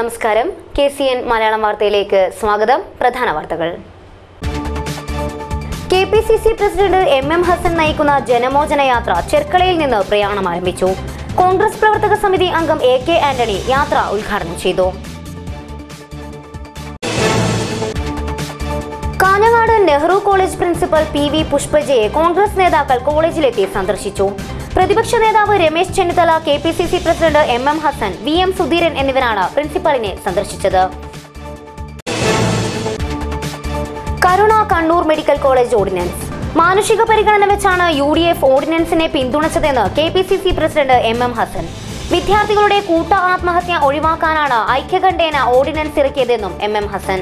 നമസ്കാരം. KCN മലയാളം വാർത്തയിലേക്ക് സ്വാഗതം. പ്രധാന വാർത്തകൾ. KPCC പ്രസിഡന്റ് MM ഹസൻ നയിക്കുന്ന ജനമോചന യാത്ര ചെർക്കളയിൽ നിന്ന് പ്രയാണം ആരംഭിച്ചു. കോൺഗ്രസ് പ്രവർത്തക സമിതി അംഗം AK ആന്റണി യാത്ര ഉദ്ഘാടനം ചെയ്തു. Kanhangad Nehru college principal PV പുഷ്പജയെ കോൺഗ്രസ് നേതാക്കൾ കോളേജിലെത്തി സന്ദർശിച്ചു. പ്രതിപക്ഷ നേതാവ് Ramesh Chennithala, KPCC president MM Hasan, VM Sudheeran എന്നിവരാണ് പ്രിൻസിപ്പലിനെ സന്ദർശിച്ചത്. Karuna Kannur medical college ordinance മാനുഷിക പരിഗണന വെച്ചാണ് UDF ഓർഡിനൻസിനെ പിന്തുണച്ചതെന്ന് KPCC പ്രസിഡന്റ് MM ഹസൻ. വിദ്യാർത്ഥികളുടെ കൂട്ട ആത്മഹത്യ ഒഴിവാക്കാനാണ് ഐക്യകണ്ഠേന ഓർഡിനൻസ് ഇറക്കിയതെന്നും MM ഹസൻ.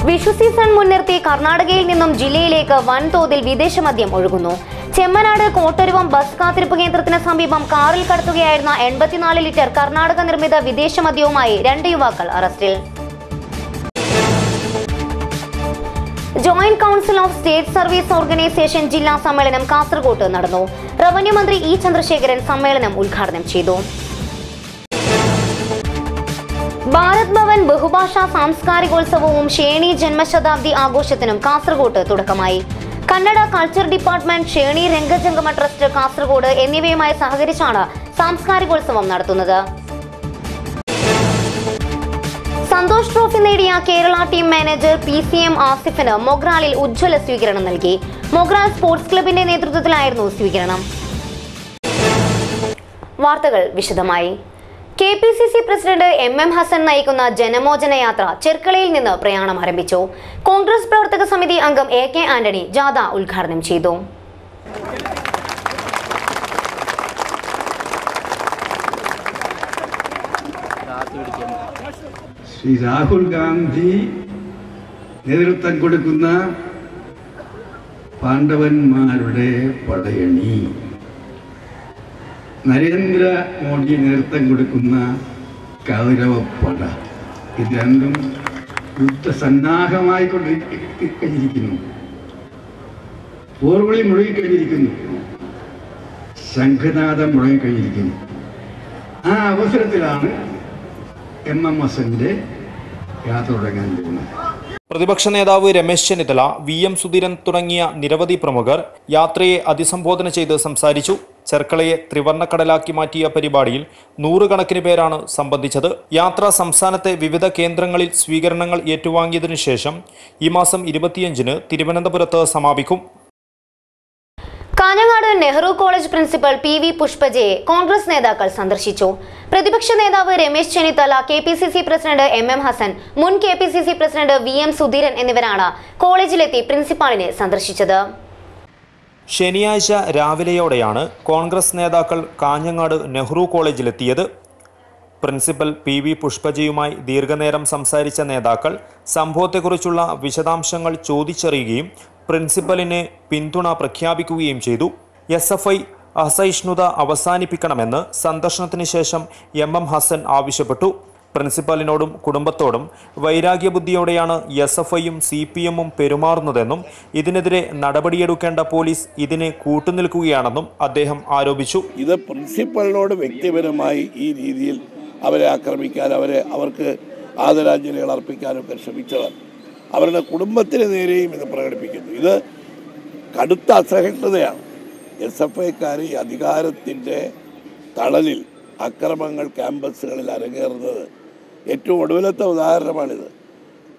വിഷു സീസൺ മുൻനിർത്തി കർണാടകയിൽ നിന്നും ജില്ലയിലേക്ക് വൻതോതിൽ വിദേശ മദ്യം ഒഴുകുന്നു. ചെമ്മനാട് കോട്ടരുവം ബസ് കാത്തിരിപ്പ് കേന്ദ്രത്തിന് സമീപം കാറിൽ കടത്തുകയായിരുന്ന 84 ലിറ്റർ കർണാടക നിർമ്മിത വിദേശ മദ്യവുമായി 2 യുവാക്കൾ അറസ്റ്റിൽ. Joint council of state service organisation ജില്ലാ സമ്മേളനം കാസർഗോഡ് നടന്നു. റവന്യൂ മന്ത്രി E ചന്ദ്രശേഖരൻ സമ്മേളനം ഉദ്ഘാടനം ചെയ്തു. ഭാരത് ഭവൻ ബഹുഭാഷാ സാംസ്കാരികോത്സവവും ഷേണി ജന്മശതാബ്ദി ആഘോഷത്തിനും കാസർഗോഡ് തുടക്കമായി. Kannada culture department, Sheni രംഗജംഗമ trust Kasaragod എന്നിവയുമായി സഹകരിച്ചാണ് സാംസ്കാരികോത്സവം നടത്തുന്നത്. സന്തോഷ് ട്രോഫി നേടിയ കേരള ടീം മാനേജർ PCM ആസിഫിന് മൊഗ്രാലിൽ ഉജ്ജ്വല സ്വീകരണം നൽകി. മൊഗ്രാൽ സ്പോർട്സ് ക്ലബിന്റെ നേതൃത്വത്തിലായിരുന്നു സ്വീകരണം. വാർത്തകൾ വിശദമായി. KPCC പ്രസിഡന്റ് MM ഹസൻ നയിക്കുന്ന ജനമോചന യാത്ര ചെർക്കളയിൽ നിന്ന് പ്രയാണം ആരംഭിച്ചു. കോൺഗ്രസ് പ്രവർത്തക സമിതി അംഗം AK ആന്റണി ജാഥ ഉദ്ഘാടനം ചെയ്തു. ശ്രീ രാഹുൽ ഗാന്ധി നേതൃത്വം കൊടുക്കുന്ന പാണ്ഡവന്മാരുടെ പടയണി, നരേന്ദ്ര മോദി നേതൃത്വം കൊടുക്കുന്ന കൗരവപ്പട, ഇത് രണ്ടും യുദ്ധസന്നാഹമായി കഴിഞ്ഞിരിക്കുന്നു. പോർവിളി മുഴങ്ങിക്കഴിഞ്ഞിരിക്കുന്നു, ശംഖനാദം മുഴങ്ങിക്കഴിഞ്ഞിരിക്കുന്നു. ആ അവസരത്തിലാണ് MM ഹസന്റെ യാത്ര തുടങ്ങാൻ പോകുന്നത്. പ്രതിപക്ഷ നേതാവ് രമേശ് ചെന്നിത്തല, VM സുധീരൻ തുടങ്ങിയ നിരവധി പ്രമുഖർ യാത്രയെ അഭിസംബോധന ചെയ്ത് സംസാരിച്ചു. ചെർക്കളയെ ത്രിവർണ്ണക്കടലാക്കി മാറ്റിയ പരിപാടിയിൽ 100 കണക്കിന് പേരാണ് സംബന്ധിച്ചത്. യാത്ര സംസ്ഥാനത്തെ വിവിധ കേന്ദ്രങ്ങളിൽ സ്വീകരണങ്ങൾ ഏറ്റുവാങ്ങിയതിനു ശേഷം ഈ മാസം 25-ന് തിരുവനന്തപുരത്ത് സമാപിക്കും. Kanhangad Nehru college principal PV പുഷ്പജയെ കോൺഗ്രസ് നേതാക്കൾ സന്ദർശിച്ചു. പ്രതിപക്ഷ നേതാവ് Ramesh Chennithala, KPCC president MM Hasan, മുൻ KPCC പ്രസിഡന്റ് VM സുധീരൻ എന്നിവരാണ് കോളേജിലെത്തി പ്രിൻസിപ്പാളിനെ സന്ദർശിച്ചത്. ശനിയാഴ്ച രാവിലെയോടെയാണ് കോൺഗ്രസ് നേതാക്കൾ കാഞ്ഞങ്ങാട് നെഹ്റു കോളേജിലെത്തിയത്. പ്രിൻസിപ്പൽ PV പുഷ്പജയുമായി ദീർഘനേരം സംസാരിച്ച നേതാക്കൾ സംഭവത്തെക്കുറിച്ചുള്ള വിശദാംശങ്ങൾ ചോദിച്ചറിയുകയും പ്രിൻസിപ്പലിന് പിന്തുണ പ്രഖ്യാപിക്കുകയും ചെയ്തു. SFI അസഹിഷ്ണുത അവസാനിപ്പിക്കണമെന്ന് സന്ദർശനത്തിന് ശേഷം MM ഹസൻ ആവശ്യപ്പെട്ടു. പ്രിൻസിപ്പലിനോടും കുടുംബത്തോടും വൈരാഗ്യബുദ്ധിയോടെയാണ് SFIയും CPMും പെരുമാറുന്നതെന്നും ഇതിനെതിരെ നടപടിയെടുക്കേണ്ട പോലീസ് ഇതിന് കൂട്ടുനിൽക്കുകയാണെന്നും അദ്ദേഹം ആരോപിച്ചു. ഇത് പ്രിൻസിപ്പലിനോട് വ്യക്തിപരമായി ഈ രീതിയിൽ അവരെ ആക്രമിക്കാൻ, അവർക്ക് ആദരാഞ്ജലികൾ അർപ്പിക്കാനൊക്കെ ശ്രമിച്ചതാണ്. അവരുടെ കുടുംബത്തിന് നേരെയും ഇത് പ്രകടിപ്പിക്കുന്നു. ഇത് കടുത്ത അസഹിഷ്ണുതയാണ്. SFIക്കാർ ഈ അധികാരത്തിൻ്റെ തണലിൽ അക്രമങ്ങൾ ക്യാമ്പസുകളിൽ അരങ്ങേറുന്നത് ഏറ്റവും ഒടുവിലത്തെ ഉദാഹരണമാണിത്.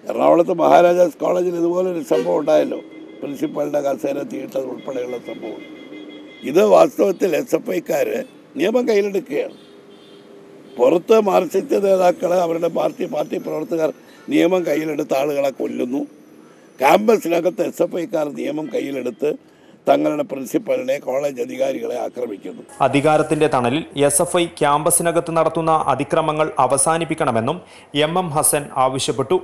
എറണാകുളത്ത് മഹാരാജാസ് കോളേജിൽ ഇതുപോലൊരു സംഭവം ഉണ്ടായല്ലോ, പ്രിൻസിപ്പലിൻ്റെ കസേര തീയിട്ടത് ഉൾപ്പെടെയുള്ള സംഭവം. ഇത് വാസ്തവത്തിൽ SFIക്കാർ നിയമം കയ്യിലെടുക്കുകയാണ്. പുറത്ത് മാർക്സിസ്റ്റ് നേതാക്കൾ, അവരുടെ പാർട്ടി പ്രവർത്തകർ നിയമം കയ്യിലെടുത്ത ആളുകളെ കൊല്ലുന്നു. ക്യാമ്പസിനകത്ത് SFIക്കാർ നിയമം കയ്യിലെടുത്ത് തങ്ങളുടെ പ്രിൻസിപ്പലിനെ, കോളേജ് അധികാരികളെ ആക്രമിക്കുന്നു. അധികാരത്തിന്റെ തണലിൽ SFI ക്യാമ്പസിനകത്ത് നടത്തുന്ന അതിക്രമങ്ങൾ അവസാനിപ്പിക്കണമെന്നും MM ഹസൻ ആവശ്യപ്പെട്ടു.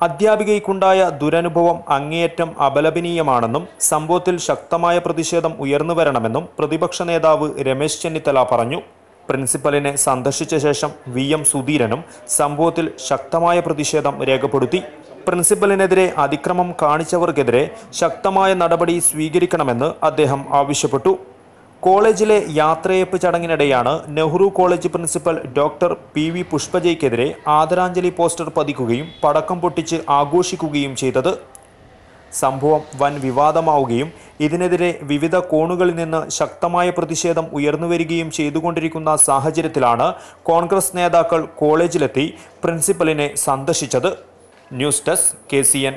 അധ്യാപികയ്ക്കുണ്ടായ ദുരനുഭവം അങ്ങേയറ്റം അപലപനീയമാണെന്നും സംഭവത്തിൽ ശക്തമായ പ്രതിഷേധം ഉയർന്നുവരണമെന്നും പ്രതിപക്ഷ നേതാവ് രമേശ് ചെന്നിത്തല പറഞ്ഞു. പ്രിൻസിപ്പലിനെ സന്ദർശിച്ച ശേഷം VM സുധീരനും സംഭവത്തിൽ ശക്തമായ പ്രതിഷേധം രേഖപ്പെടുത്തി. പ്രിൻസിപ്പലിനെതിരെ അതിക്രമം കാണിച്ചവർക്കെതിരെ ശക്തമായ നടപടി സ്വീകരിക്കണമെന്ന് അദ്ദേഹം ആവശ്യപ്പെട്ടു. കോളേജിലെ യാത്രയയപ്പ് ചടങ്ങിനിടെയാണ് Nehru college principal doctor PV പുഷ്പജയ്ക്കെതിരെ ആദരാഞ്ജലി പോസ്റ്റർ പതിക്കുകയും പടക്കം പൊട്ടിച്ച് ആഘോഷിക്കുകയും ചെയ്തത്. സംഭവം വൻ വിവാദമാവുകയും ഇതിനെതിരെ വിവിധ കോണുകളിൽ നിന്ന് ശക്തമായ പ്രതിഷേധം ഉയർന്നുവരികയും ചെയ്തുകൊണ്ടിരിക്കുന്ന സാഹചര്യത്തിലാണ് കോൺഗ്രസ് നേതാക്കൾ കോളേജിലെത്തി പ്രിൻസിപ്പലിനെ സന്ദർശിച്ചത്. News desk KCN.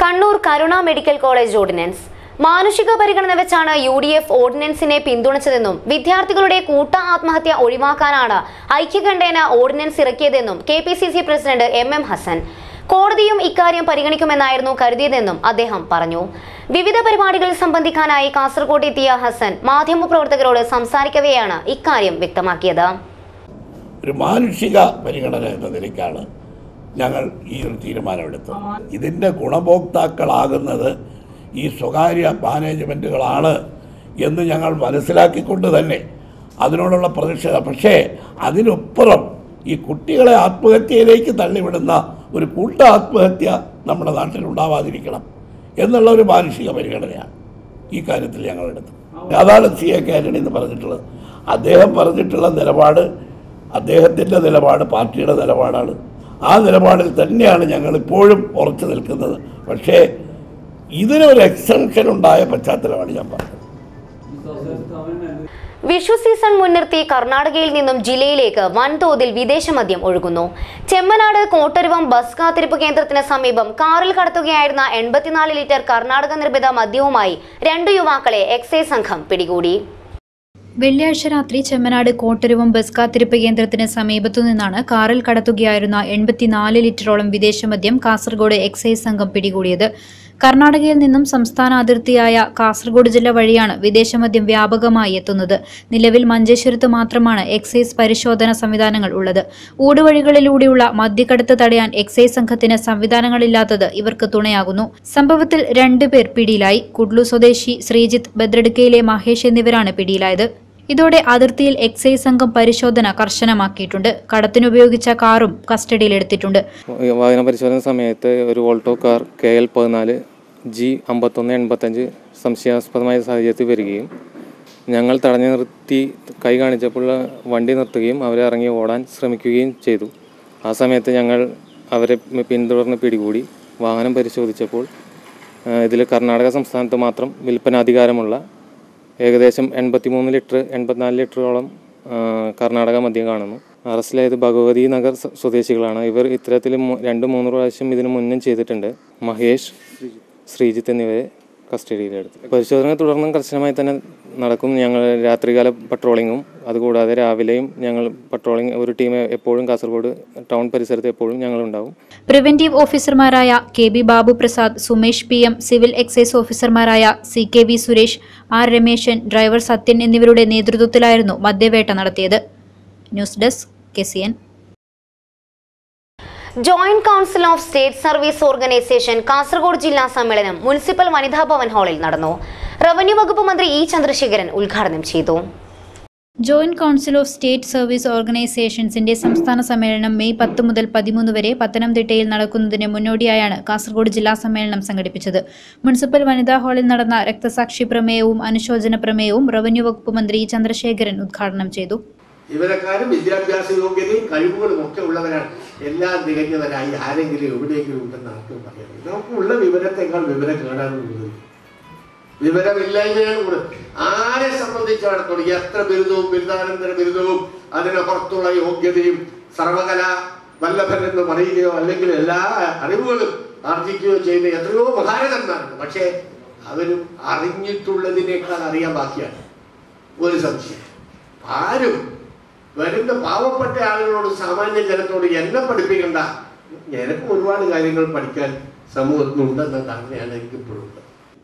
കണ്ണൂർ കരുണ മെഡിക്കൽ കോളേജ് ഓർഡിനൻസ് മാനുഷിക പരിഗണന വെച്ചാണ് UDF ഓർഡിനൻസിനെ പിന്തുണച്ചതെന്നും വിദ്യാർത്ഥികളുടെ കൂട്ട ആത്മഹത്യ ഒഴിവാക്കാനാണ് ഐക്യകണ്ഠേന ഓർഡിനൻസ് ഇറക്കിയതെന്നും KPCC പ്രസിഡന്റ് MM ഹസൻ. കോടതിയും ഇക്കാര്യം പരിഗണിക്കുമെന്നായിരുന്നു കരുതിയതെന്നും അദ്ദേഹം പറഞ്ഞു. വിവിധ പരിപാടികളിൽ സംബന്ധിക്കാനായി കാസർഗോഡ് എത്തിയ ഹസൻ മാധ്യമപ്രവർത്തകരോട് സംസാരിക്കവെയാണ് ഇക്കാര്യം വ്യക്തമാക്കിയത്. ഒരു മാനുഷിക പരിഗണന എന്ന നിലയ്ക്കാണ് ഞങ്ങൾ ഈ ഒരു തീരുമാനമെടുത്തത്. ഇതിൻ്റെ ഗുണഭോക്താക്കളാകുന്നത് ഈ സ്വകാര്യ മാനേജ്മെൻറ്റുകളാണ് എന്ന് ഞങ്ങൾ മനസ്സിലാക്കിക്കൊണ്ട് തന്നെ അതിനോടുള്ള പ്രതിഷേധം. പക്ഷേ അതിനപ്പുറം ഈ കുട്ടികളെ ആത്മഹത്യയിലേക്ക് തള്ളിവിടുന്ന ഒരു കൂട്ട ആത്മഹത്യ നമ്മുടെ നാട്ടിൽ ഉണ്ടാവാതിരിക്കണം എന്നുള്ള ഒരു മാനുഷിക പരിഗണനയാണ് ഈ കാര്യത്തിൽ ഞങ്ങളെടുത്തത്. അതാണ് CA ആന്റണി എന്ന് പറഞ്ഞിട്ടുള്ളത്. അദ്ദേഹം പറഞ്ഞിട്ടുള്ള നിലപാട് അദ്ദേഹത്തിൻ്റെ നിലപാട് പാർട്ടിയുടെ നിലപാടാണ്. ആ നിലപാടിൽ തന്നെയാണ് ഞങ്ങളിപ്പോഴും ഉറച്ചു നിൽക്കുന്നത്. പക്ഷേ ഇതിനൊരു എക്സംഷൻ ഉണ്ടായ പശ്ചാത്തലമാണ് ഞാൻ പറഞ്ഞത്. വിഷു സീസൺ മുൻനിർത്തി കർണാടകയിൽ നിന്നും ജില്ലയിലേക്ക് വൻതോതിൽ വിദേശ മദ്യം ഒഴുകുന്നു. ചെമ്മനാട് കോട്ടരുവം ബസ് കാത്തിരിപ്പ് കേന്ദ്രത്തിന് സമീപം കാറിൽ കടത്തുകയായിരുന്ന 84 ലിറ്റർ കർണാടക നിർമ്മിത മദ്യവുമായി 2 യുവാക്കളെ എക്സൈസ് സംഘം പിടികൂടി. വെള്ളിയാഴ്ച രാത്രി ചെമ്മനാട് കോട്ടരുവം ബസ് കാത്തിരിപ്പ് കേന്ദ്രത്തിന് സമീപത്തുനിന്നാണ് കാറിൽ കടത്തുകയായിരുന്ന 84 ലിറ്ററോളം വിദേശമദ്യം കാസർഗോഡ് എക്സൈസ് സംഘം പിടികൂടിയത്. കർണാടകയിൽ നിന്നും സംസ്ഥാന അതിർത്തിയായ കാസർഗോഡ് ജില്ല വഴിയാണ് വിദേശമദ്യം വ്യാപകമായി എത്തുന്നത്. നിലവിൽ മഞ്ചേശ്വരത്ത് മാത്രമാണ് എക്സൈസ് പരിശോധന സംവിധാനങ്ങൾ ഉള്ളത്. ഊടുവഴികളിലൂടെയുള്ള മദ്യക്കടത്ത് തടയാൻ എക്സൈസ് സംഘത്തിന് സംവിധാനങ്ങളില്ലാത്തത് ഇവർക്ക് തുണയാകുന്നു. സംഭവത്തിൽ 2 പേർ പിടിയിലായി. കുഡ്ലു സ്വദേശി ശ്രീജിത്ത്, ബദ്രടുക്കയിലെ മഹേഷ് എന്നിവരാണ് പിടിയിലായത്. ഇതോടെ അതിർത്തിയിൽ എക്സൈസ് സംഘം പരിശോധന കർശനമാക്കിയിട്ടുണ്ട്. കടത്തിനുപയോഗിച്ച കാറും കസ്റ്റഡിയിലെടുത്തിട്ടുണ്ട്. വാഹന പരിശോധന സമയത്ത് ഒരു ഓൾട്ടോ കാർ KL 14 G5185 സംശയാസ്പദമായ സാഹചര്യത്തിൽ വരികയും ഞങ്ങൾ തടഞ്ഞു നിർത്തി കൈ കാണിച്ചപ്പോൾ വണ്ടി നിർത്തുകയും അവരെ ഇറങ്ങി ഓടാൻ ശ്രമിക്കുകയും ചെയ്തു. ആ സമയത്ത് ഞങ്ങൾ അവരെ പിന്തുടർന്ന് പിടികൂടി. വാഹനം പരിശോധിച്ചപ്പോൾ ഇതിൽ കർണാടക സംസ്ഥാനത്ത് മാത്രം വിൽപ്പനാധികാരമുള്ള ഏകദേശം 84 ലിറ്ററോളം കർണാടക മദ്യം കാണുന്നു. അറസ്റ്റിലായത് ഭഗവതി നഗർ സ്വദേശികളാണ്. ഇവർ ഇത്തരത്തിൽ 2-3 പ്രാവശ്യം ഇതിനു മുന്നും ചെയ്തിട്ടുണ്ട്. മഹേഷ്, ശ്രീജിത്ത് എന്നിവരെ കസ്റ്റഡിയിലെടുത്തു. പരിശോധന തുടർന്നും കർശനമായി തന്നെ നടക്കും. ഞങ്ങൾ രാത്രികാല പട്രോളിങ്ങും അതുകൂടാതെ രാവിലെയും ഞങ്ങൾ പട്രോളിംഗ് ഒരു ടീം എപ്പോഴും കാസർഗോഡ് ടൗൺ പരിസരത്ത് എപ്പോഴും ഞങ്ങളുണ്ടാവും. പ്രിവന്റീവ് ഓഫീസർമാരായ KB Babu Prasad, Sumesh PM, civil excise ഓഫീസർമാരായ CKV Suresh, R Rameshan, driver Sathyan എന്നിവരുടെ നേതൃത്വത്തിലായിരുന്നു മദ്യവേട്ട നടത്തിയത്. News desk KCN. Joint council of state service organisation Kasaragod ജില്ലാ സമ്മേളനം മുനിസിപ്പൽ വനിതാ ഭവൻ ഹാളിൽ നടന്നു. റവന്യൂ വകുപ്പ് മന്ത്രി E ചന്ദ്രശേഖരൻ ഉദ്ഘാടനം ചെയ്തു. Joint council of state service ഓർഗനൈസേഷൻസിന്റെ സംസ്ഥാന സമ്മേളനം മെയ് 10 മുതൽ 13 വരെ പത്തനംതിട്ടയിൽ നടക്കുന്നതിന് മുന്നോടിയായാണ് കാസർഗോഡ് ജില്ലാ സമ്മേളനം സംഘടിപ്പിച്ചത്. മുനിസിപ്പൽ വനിതാ ഹാളിൽ നടന്ന രക്തസാക്ഷി പ്രമേയവും അനുശോചന പ്രമേയവും റവന്യൂ വകുപ്പ് മന്ത്രി E ചന്ദ്രശേഖരൻ ഉദ്ഘാടനം ചെയ്തു. ജീവനക്കാരും വിദ്യാഭ്യാസ യോഗ്യതയും കഴിവുകളും ഒക്കെ ഉള്ളവരാണ്. എല്ലാം തികഞ്ഞവരായി ആരെങ്കിലും എവിടെയെങ്കിലും ഉണ്ടെന്ന് ആർക്കും പറയുന്നത്. നമുക്കുള്ള വിവരത്തെക്കാൾ വിവരക്കേടാനുള്ളത് വിവരമില്ലായ്മയാണ് കൂടുതൽ. ആരെ സംബന്ധിച്ചിടത്തോളം എത്ര ബിരുദവും ബിരുദാനന്തര ബിരുദവും അതിനപ്പുറത്തുള്ള യോഗ്യതയും സർവകലാ വല്ലഭൻ എന്ന് പറയുകയോ അല്ലെങ്കിൽ എല്ലാ അറിവുകളും ആർജിക്കുകയോ ചെയ്യുന്ന എത്രയോ മഹാരഥന്മാരുണ്ട്. പക്ഷേ അവരും അറിഞ്ഞിട്ടുള്ളതിനേക്കാൾ അറിയാൻ ബാക്കിയാണ്. ഒരു സംശയം, ആരും വരുന്ന പാവപ്പെട്ട ആളുകളോട് സാമാന്യ ജനത്തോട് എന്നെ പഠിപ്പിക്കണ്ട, എനിക്ക് ഒരുപാട് കാര്യങ്ങൾ പഠിക്കാൻ സമൂഹത്തിനുണ്ടെന്ന ധാരണയാണ് എനിക്കിപ്പോഴും.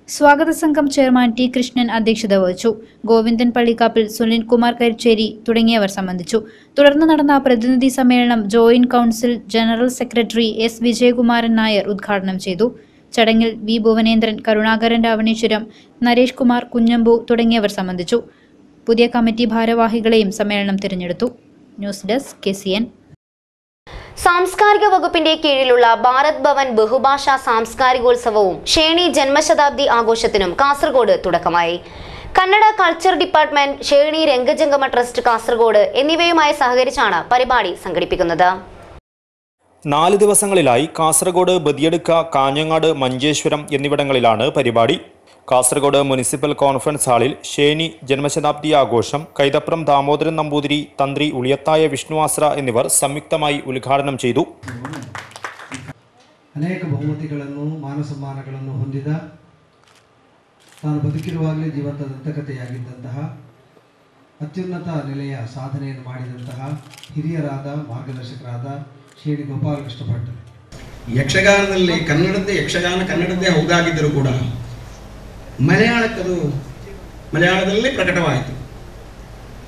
സ്വാഗത സംഘം ചെയർമാൻ T കൃഷ്ണൻ അധ്യക്ഷത വഹിച്ചു. ഗോവിന്ദൻ പള്ളിക്കാപ്പിൽ, സുനിൽകുമാർ കരിച്ചേരി തുടങ്ങിയവർ സംബന്ധിച്ചു. തുടർന്ന് നടന്ന പ്രതിനിധി സമ്മേളനം joint council general secretary S Vijayakumaran Nair ഉദ്ഘാടനം ചെയ്തു. ചടങ്ങിൽ V ഭുവനേന്ദ്രൻ, കരുണാകരൻ രാവണേശ്വരം, നരേഷ് കുമാർ, കുഞ്ഞമ്പു തുടങ്ങിയവർ സംബന്ധിച്ചു. പുതിയ കമ്മിറ്റി ഭാരവാഹികളെയും സമ്മേളനം തിരഞ്ഞെടുത്തു. News desk KCN. സാംസ്കാരിക വകുപ്പിന്റെ കീഴിലുള്ള ഭാരത് ഭവൻ ബഹുഭാഷാ സാംസ്കാരികോത്സവവും ഷേണി ജന്മശതാബ്ദി ആഘോഷത്തിനും കാസർഗോഡ് തുടക്കമായി. Kannada culture department, Sheni രംഗജംഗമ trust Kasaragod എന്നിവയുമായി സഹകരിച്ചാണ് പരിപാടി സംഘടിപ്പിക്കുന്നത്. 4 ദിവസങ്ങളിലായി കാസർഗോഡ്, ബദിയടുക്ക, കാഞ്ഞങ്ങാട്, മഞ്ചേശ്വരം എന്നിവിടങ്ങളിലാണ് പരിപാടി. കാസർഗോഡ് മുനിസിപ്പൽ കോൺഫറൻസ് ഹാളിൽ ഷേണി ജന്മശതാബ്ദി ആഘോഷം കൈതപ്രം ദാമോദരൻ നമ്പൂതിരി, തന്ത്രി ഉളിയത്തായ വിഷ്ണുവാസ്ര എന്നിവർ സംയുക്തമായി ഉദ്ഘാടനം ചെയ്തു. ಅನೇಕ ಬಹುಮತಿಗಳನ್ನು ಮಾನಸಮ್ಮಾನಗಳನ್ನು ಹೊಂದಿದ ತಾನು ಬದುಕಿರುವಾಗಲೇ ಜೀವಂತ ದಂತಕಥೆಯಾಗಿದ್ದಂತಹ ಅತ್ಯುನ್ನತ ನೆಲೆಯ ಸಾಧನೆಯನ್ನು ಮಾಡಿದಂತಹ ಹಿರಿಯರಾದ ಮಾರ್ಗದರ್ಶಕರಾದ ಶ್ರೀ ಗೋಪಾಲಕೃಷ್ಣ ಭಟ್. ಯಕ್ಷಗಾನದಲ್ಲಿ ಕನ್ನಡದ್ದೇ ಹೌದಾಗಿದ್ದರೂ ಕೂಡ ಮಲಯಾಳದಲ್ಲೇ ಪ್ರಕಟವಾಯಿತು.